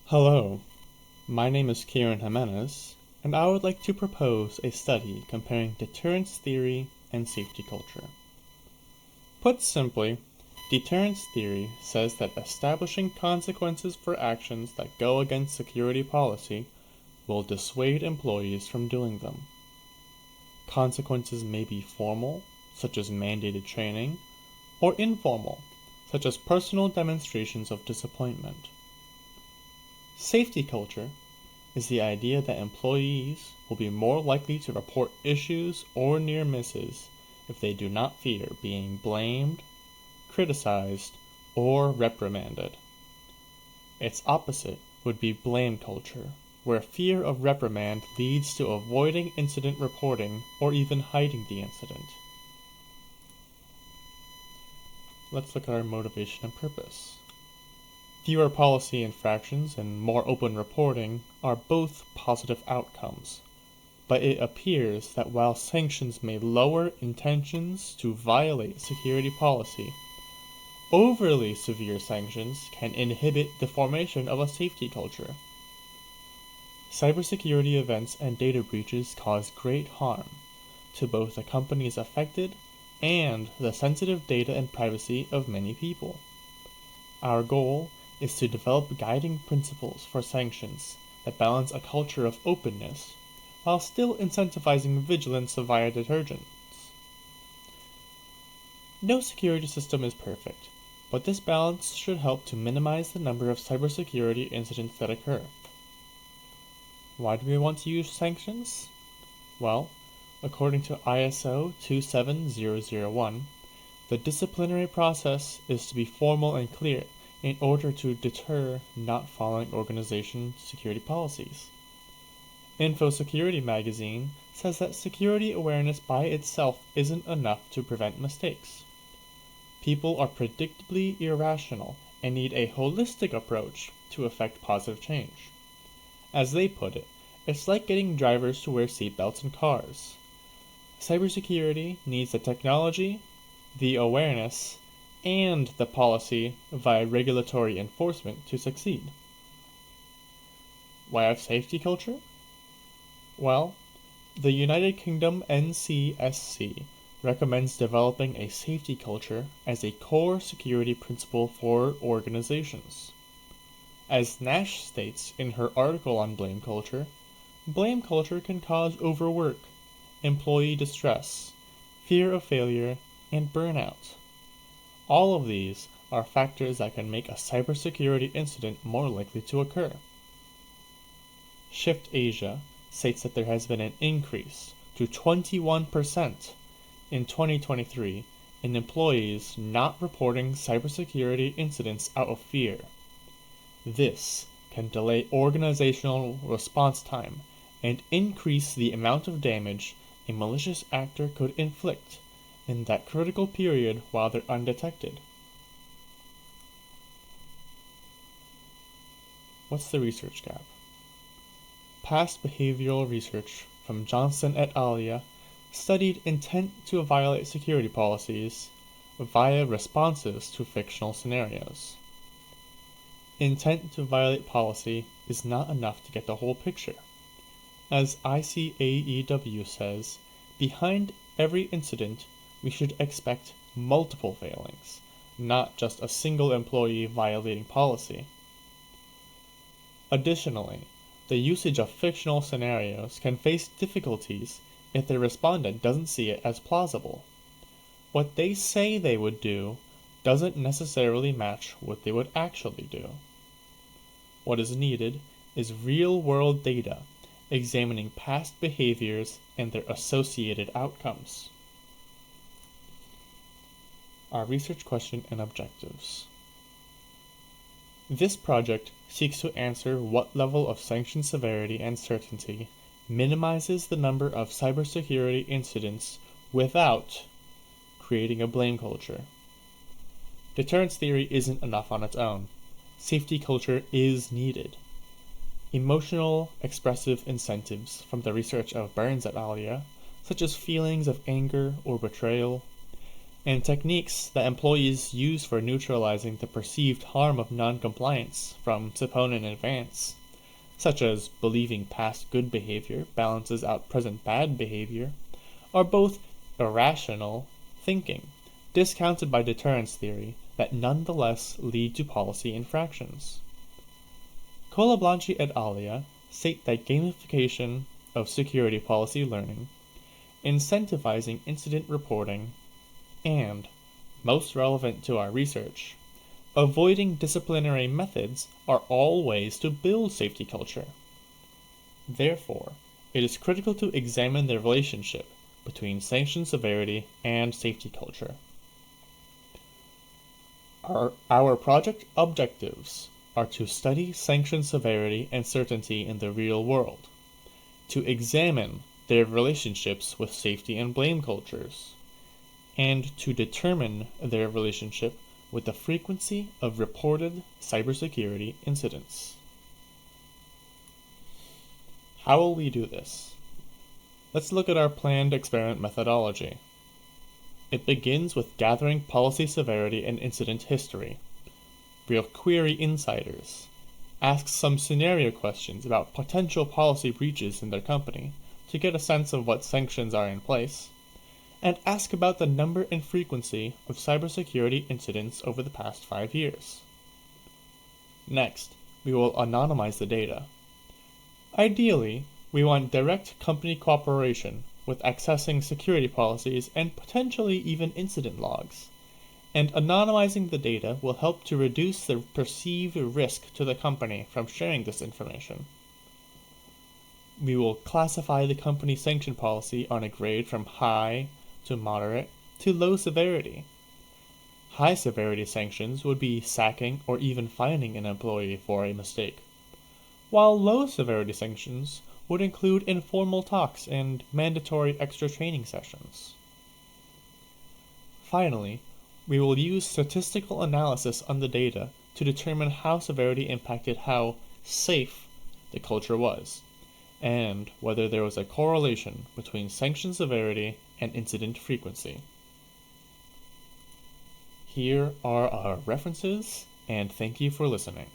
Hello, my name is Kieran Jimenez, and I would like to propose a study comparing deterrence theory and safety culture. Put simply, deterrence theory says that establishing consequences for actions that go against security policy will dissuade employees from doing them. Consequences may be formal, such as mandated training, or informal, such as personal demonstrations of disappointment. Safety culture is the idea that employees will be more likely to report issues or near misses if they do not fear being blamed, criticized, or reprimanded. Its opposite would be blame culture, where fear of reprimand leads to avoiding incident reporting or even hiding the incident. Let's look at our motivation and purpose. Fewer policy infractions and more open reporting are both positive outcomes, but it appears that while sanctions may lower intentions to violate security policy, overly severe sanctions can inhibit the formation of a safety culture. Cybersecurity events and data breaches cause great harm to both the companies affected and the sensitive data and privacy of many people. Our goal is to develop guiding principles for sanctions that balance a culture of openness while still incentivizing vigilance via deterrence. No security system is perfect, but this balance should help to minimize the number of cybersecurity incidents that occur. Why do we want to use sanctions? Well, according to ISO 27001, the disciplinary process is to be formal and clear in order to deter not following organization security policies. InfoSecurity magazine says that security awareness by itself isn't enough to prevent mistakes. People are predictably irrational and need a holistic approach to effect positive change. As they put it, it's like getting drivers to wear seatbelts in cars. Cybersecurity needs the technology, the awareness, and the policy via regulatory enforcement to succeed. Why have safety culture? Well, the United Kingdom NCSC recommends developing a safety culture as a core security principle for organizations. As Nash states in her article on blame culture can cause overwork, employee distress, fear of failure, and burnout. All of these are factors that can make a cybersecurity incident more likely to occur. Shift Asia states that there has been an increase to 21% in 2023 in employees not reporting cybersecurity incidents out of fear. This can delay organizational response time and increase the amount of damage a malicious actor could inflict in that critical period while they're undetected. What's the research gap? Past behavioral research from Johnson et al. Studied intent to violate security policies via responses to fictional scenarios. Intent to violate policy is not enough to get the whole picture. As ICAEW says, behind every incident we should expect multiple failings, not just a single employee violating policy. Additionally, the usage of fictional scenarios can face difficulties if the respondent doesn't see it as plausible. What they say they would do doesn't necessarily match what they would actually do. What is needed is real-world data examining past behaviors and their associated outcomes. Our research question and objectives. This project seeks to answer what level of sanction severity and certainty minimizes the number of cybersecurity incidents without creating a blame culture. Deterrence theory isn't enough on its own. Safety culture is needed. Emotional expressive incentives from the research of Burns et al., such as feelings of anger or betrayal, and techniques that employees use for neutralizing the perceived harm of non-compliance from supponent in advance, such as believing past good behavior balances out present bad behavior, are both irrational thinking, discounted by deterrence theory, that nonetheless lead to policy infractions. Colablanchi et alia state that gamification of security policy learning, incentivizing incident reporting, and, most relevant to our research, avoiding disciplinary methods are all ways to build safety culture. Therefore, it is critical to examine the relationship between sanction severity and safety culture. Our project objectives are to study sanction severity and certainty in the real world, to examine their relationships with safety and blame cultures, and to determine their relationship with the frequency of reported cybersecurity incidents. How will we do this? Let's look at our planned experiment methodology. It begins with gathering policy severity and incident history. We'll query insiders, ask some scenario questions about potential policy breaches in their company to get a sense of what sanctions are in place, and ask about the number and frequency of cybersecurity incidents over the past 5 years. Next, we will anonymize the data. Ideally, we want direct company cooperation with accessing security policies and potentially even incident logs, and anonymizing the data will help to reduce the perceived risk to the company from sharing this information. We will classify the company sanction policy on a grade from high to moderate to low severity. High severity sanctions would be sacking or even fining an employee for a mistake, while low severity sanctions would include informal talks and mandatory extra training sessions. Finally, we will use statistical analysis on the data to determine how severity impacted how safe the culture was, and whether there was a correlation between sanction severity and incident frequency. Here are our references, and thank you for listening.